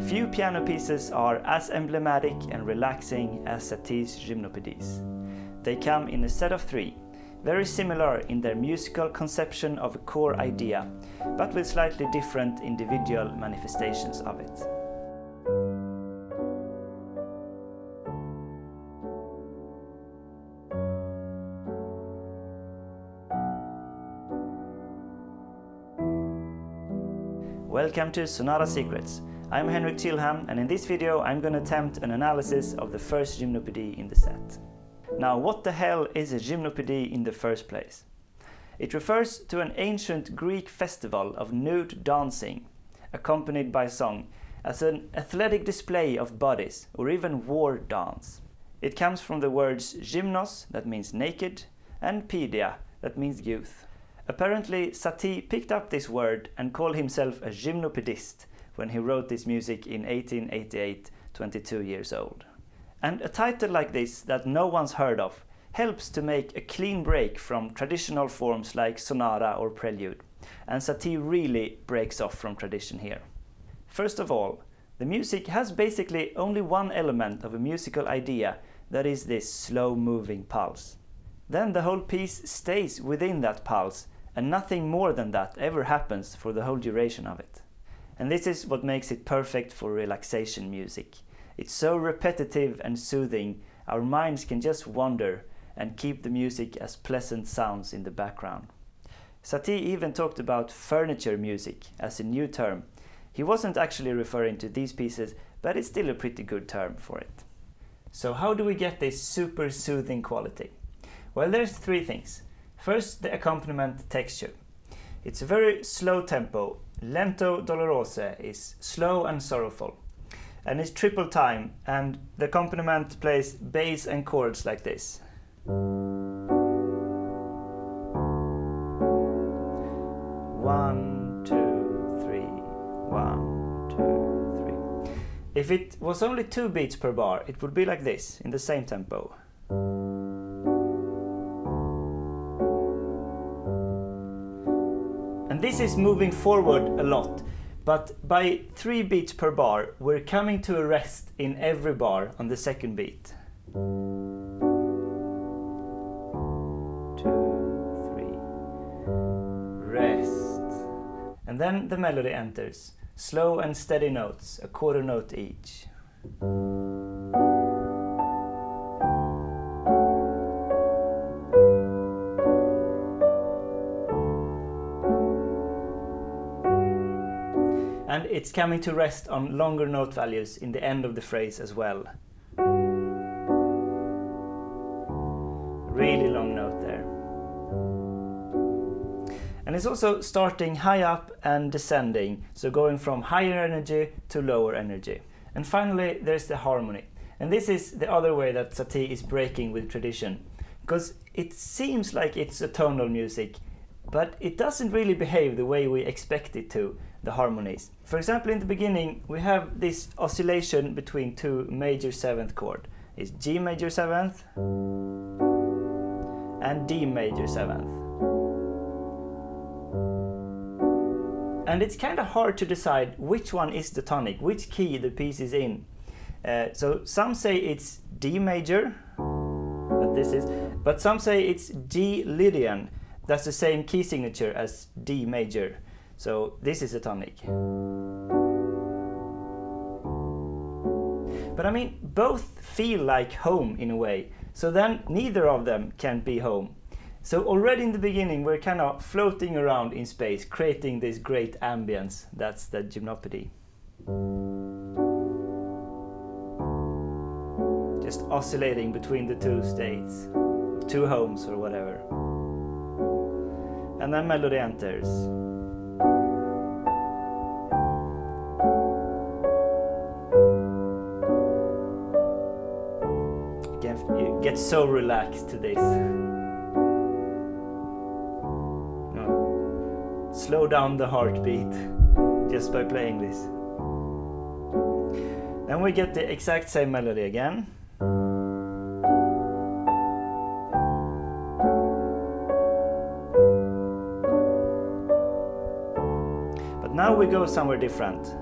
Few piano pieces are as emblematic and relaxing as Satie's Gymnopedies. They come in a set of 3, very similar in their musical conception of a core idea, but with slightly different individual manifestations of it. Welcome to Sonata Secrets. I'm Henrik Kilhamn, and in this video I'm going to attempt an analysis of the first Gymnopedie in the set. Now, what the hell is a Gymnopedie in the first place? It refers to an ancient Greek festival of nude dancing, accompanied by song, as an athletic display of bodies, or even war dance. It comes from the words gymnos, that means naked, and pedia, that means youth. Apparently, Satie picked up this word and called himself a gymnopedist when he wrote this music in 1888, 22 years old. And a title like this that no one's heard of helps to make a clean break from traditional forms like sonata or prelude. And Satie really breaks off from tradition here. First of all, the music has basically only one element of a musical idea, that is this slow-moving pulse. Then the whole piece stays within that pulse, and nothing more than that ever happens for the whole duration of it. And this is what makes it perfect for relaxation music. It's so repetitive and soothing, our minds can just wander and keep the music as pleasant sounds in the background. Satie even talked about furniture music as a new term. He wasn't actually referring to these pieces, but it's still a pretty good term for it. So how do we get this super soothing quality? Well, there's 3 things. First, the accompaniment texture. It's a very slow tempo. Lento douloureux is slow and sorrowful. And it's triple time, and the accompaniment plays bass and chords like this. 1, 2, 3, 1, 2, 3. If it was only 2 beats per bar, it would be like this, in the same tempo. And this is moving forward a lot, but by 3 beats per bar, we're coming to a rest in every bar on the second beat. 2, 3, rest. And then the melody enters, slow and steady notes, a quarter note each. And it's coming to rest on longer note values in the end of the phrase as well. Really long note there. And it's also starting high up and descending, so going from higher energy to lower energy. And finally, there's the harmony. And this is the other way that Satie is breaking with tradition, because it seems like it's a tonal music, but it doesn't really behave the way we expect it to, the harmonies. For example, in the beginning, we have this oscillation between 2 major 7th chord. It's G major 7th and D major 7th. And it's kind of hard to decide which one is the tonic, which key the piece is in. So some say it's D major, but some say it's G Lydian. That's the same key signature as D major. So this is a tonic. But I mean, both feel like home in a way. So then neither of them can be home. So already in the beginning, we're kind of floating around in space, creating this great ambience. That's the Gymnopedie. Just oscillating between the 2 states, 2 homes or whatever. And then melody enters. You get so relaxed to this. Slow down the heartbeat just by playing this. Then we get the exact same melody again. But now we go somewhere different.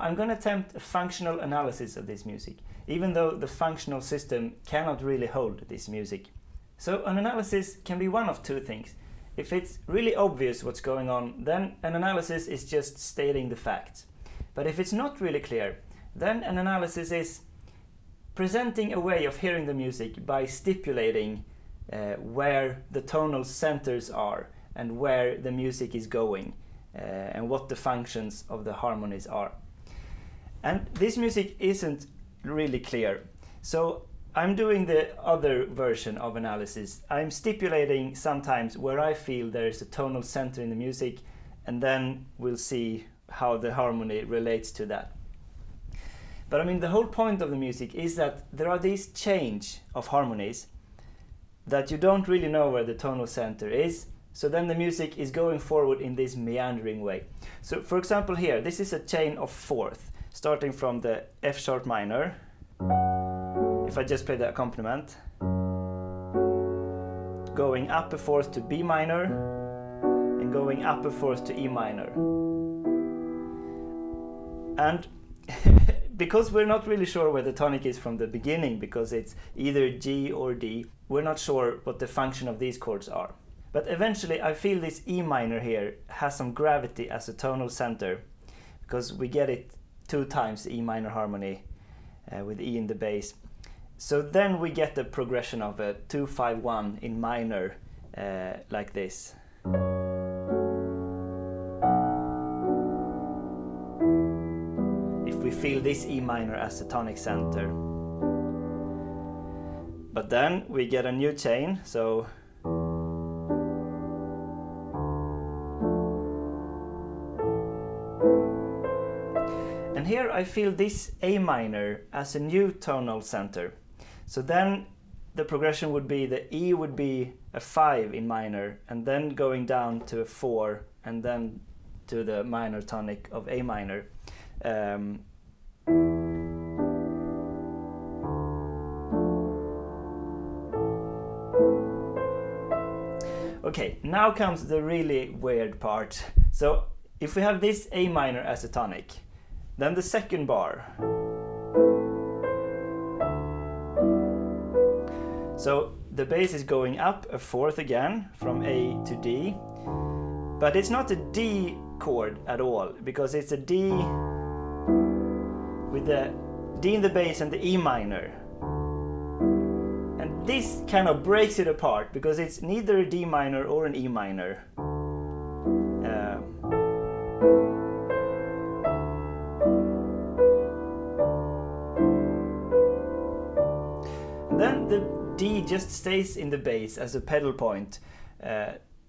I'm going to attempt a functional analysis of this music, even though the functional system cannot really hold this music. So an analysis can be one of two things. If it's really obvious what's going on, then an analysis is just stating the facts. But if it's not really clear, then an analysis is presenting a way of hearing the music by stipulating where the tonal centers are and where the music is going and what the functions of the harmonies are. And this music isn't really clear, so I'm doing the other version of analysis. I'm stipulating sometimes where I feel there's a tonal center in the music, and then we'll see how the harmony relates to that. But I mean, the whole point of the music is that there are these change of harmonies that you don't really know where the tonal center is, so then the music is going forward in this meandering way. So for example here, this is a chain of fourth, starting from the F sharp minor. If I just play the accompaniment, going up a fourth to B minor, and going up a fourth to E minor. And because we're not really sure where the tonic is from the beginning, because it's either G or D, we're not sure what the function of these chords are. But eventually I feel this E minor here has some gravity as a tonal center, because we get it 2 times the E minor harmony with E in the bass. So then we get the progression of a 2-5-1 in minor, like this. If we feel this E minor as the tonic center. But then we get a new chain, so and here I feel this A minor as a new tonal center. So then the progression would be the E would be a 5 in minor, and then going down to a 4, and then to the minor tonic of A minor. Okay, now comes the really weird part. So if we have this A minor as a tonic, then the second bar. So the bass is going up a fourth again from A to D, but it's not a D chord at all, because it's a D with the D in the bass and the E minor. And this kind of breaks it apart, because it's neither a D minor or an E minor. Then the D just stays in the bass as a pedal point.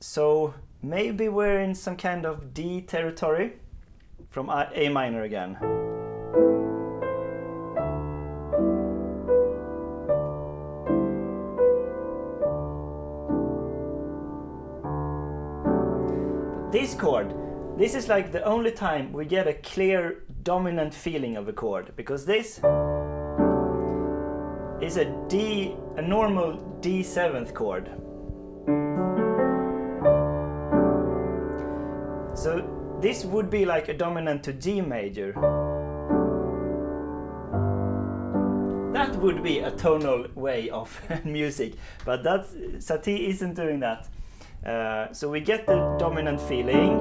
So maybe we're in some kind of D territory from A minor again. This chord, this is like the only time we get a clear dominant feeling of a chord, because this is a normal D7th chord. So this would be like a dominant to G major. That would be a tonal way of music, but Satie isn't doing that. So we get the dominant feeling,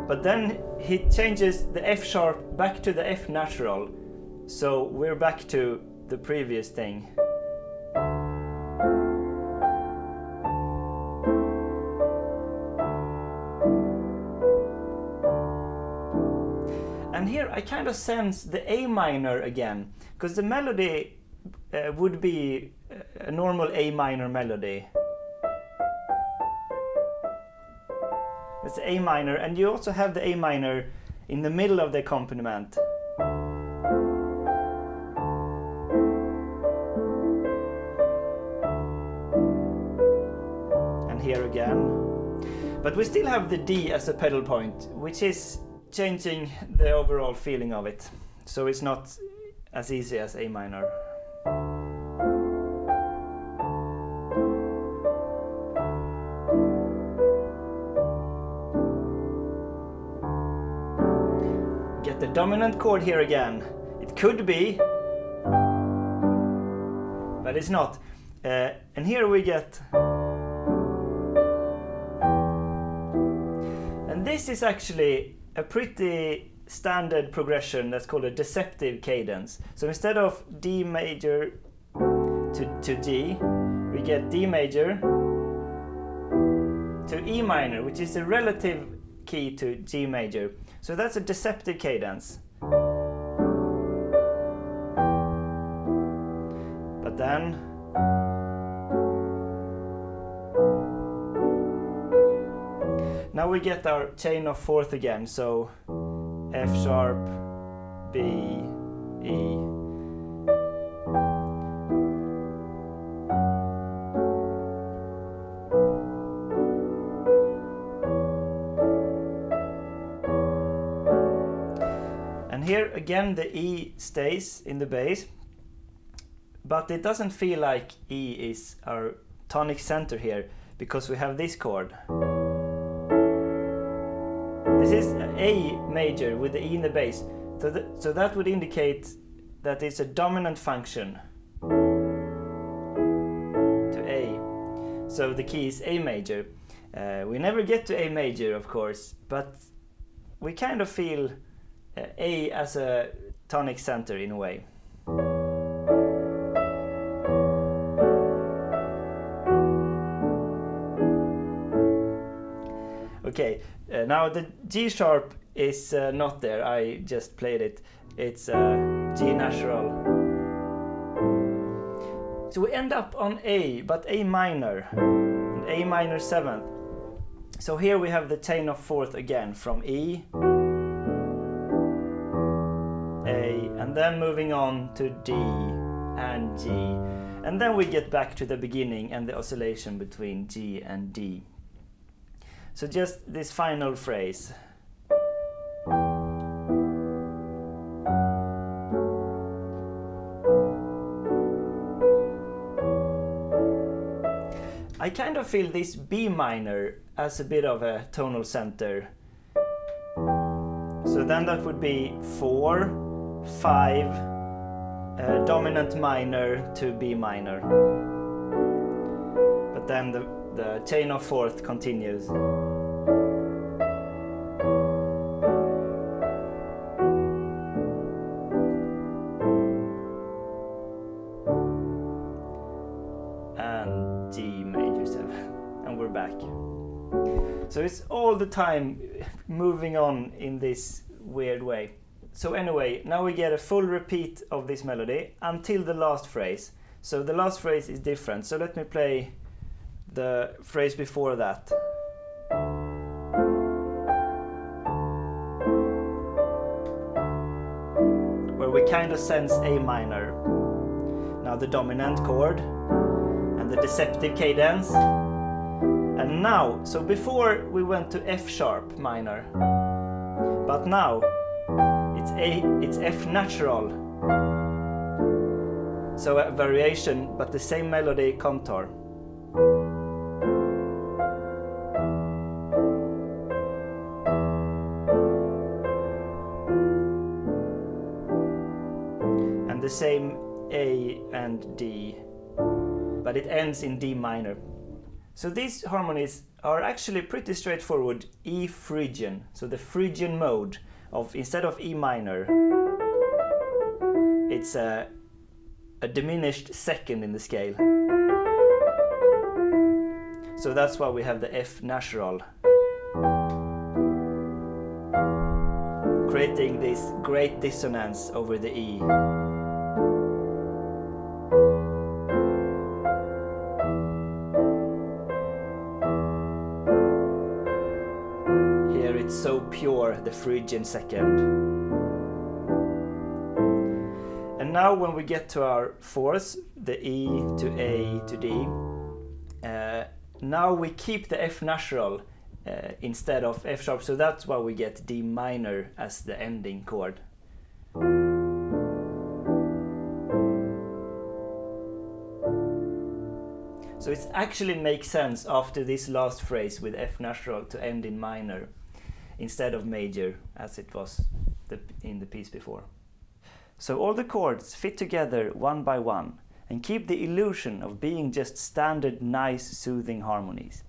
but then he changes the F sharp back to the F natural, so we're back to the previous thing. And here I kind of sense the A minor again, because the melody would be a normal A minor melody. It's A minor, and you also have the A minor in the middle of the accompaniment. And here again. But we still have the D as a pedal point, which is changing the overall feeling of it. So it's not as easy as A minor. dominant chord here again. It could be, but it's not. And here we get, and this is actually a pretty standard progression that's called a deceptive cadence. So instead of D major to G, we get D major to E minor, which is a relative key to G major. So that's a deceptive cadence. But then now we get our chain of fourth again, so F sharp, B, E. And here again the E stays in the bass, but it doesn't feel like E is our tonic center here, because we have this chord. This is A major with the E in the bass, so that would indicate that it's a dominant function to A. So the key is A major. We never get to A major, of course, but we kind of feel A as a tonic center in a way. Okay, now the G sharp is not there, I just played it. It's G natural. So we end up on A, but A minor, and A minor 7th. So here we have the chain of fourth again, from E, A, and then moving on to D and G. And then we get back to the beginning and the oscillation between G and D. So just this final phrase. I kind of feel this B minor as a bit of a tonal center. So then that would be 4, 5, dominant minor to B minor. But then the chain of fourth continues. And G major 7, and we're back. So it's all the time moving on in this weird way. So anyway, now we get a full repeat of this melody until the last phrase. So the last phrase is different. So let me play the phrase before that. Where we kind of sense A minor. Now the dominant chord and the deceptive cadence. And now, so before we went to F sharp minor, but now it's F natural. So a variation, but the same melody contour. And the same A and D, but it ends in D minor. So these harmonies are actually pretty straightforward E Phrygian, so the Phrygian mode of, instead of E minor, it's a diminished second in the scale. So that's why we have the F natural, creating this great dissonance over the E. Here it's so pure, the Phrygian second. And now when we get to our fourths, the E to A to D, now we keep the F natural instead of F sharp, so that's why we get D minor as the ending chord. So it actually makes sense after this last phrase with F natural to end in minor instead of major as it was in the piece before. So all the chords fit together one by one and keep the illusion of being just standard nice soothing harmonies.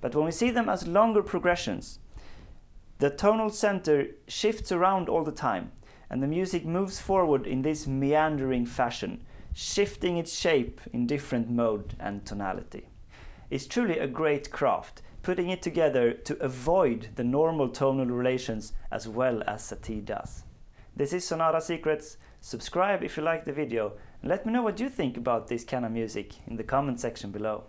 But when we see them as longer progressions, the tonal center shifts around all the time and the music moves forward in this meandering fashion, shifting its shape in different mode and tonality. It's truly a great craft, putting it together to avoid the normal tonal relations as well as Satie does. This is Sonata Secrets. Subscribe if you like the video and let me know what you think about this kind of music in the comment section below.